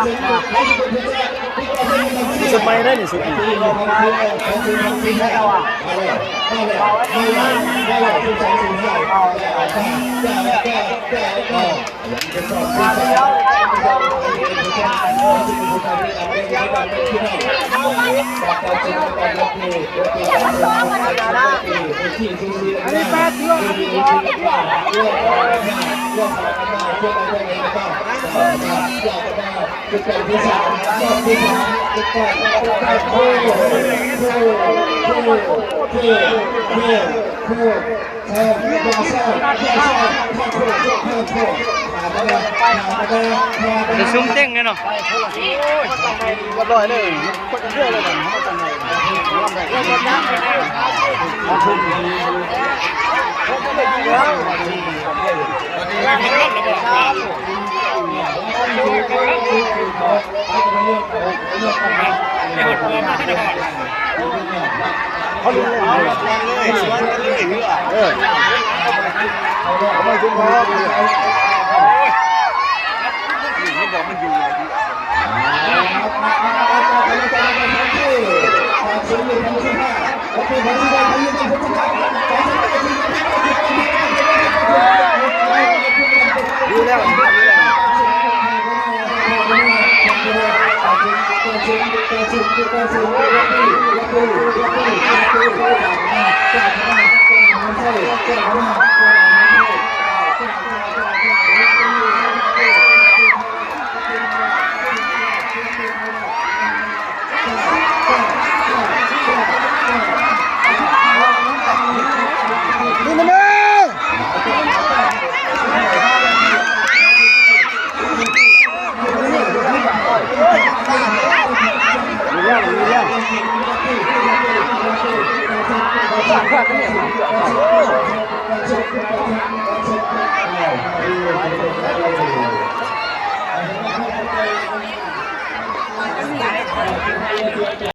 สุดไม่ได้นี่สุดอีกอันนี้8 เทือกจะซุ้มเต้งไงเนาะก็ลอยเลยคนจะเชื่อเลยนะเขาจะไหนเขารู้เลยสวนกันเลยไม่ถึงพอไม่บอกมันอยู่ไหนดูแล้วนี่นะแม่มี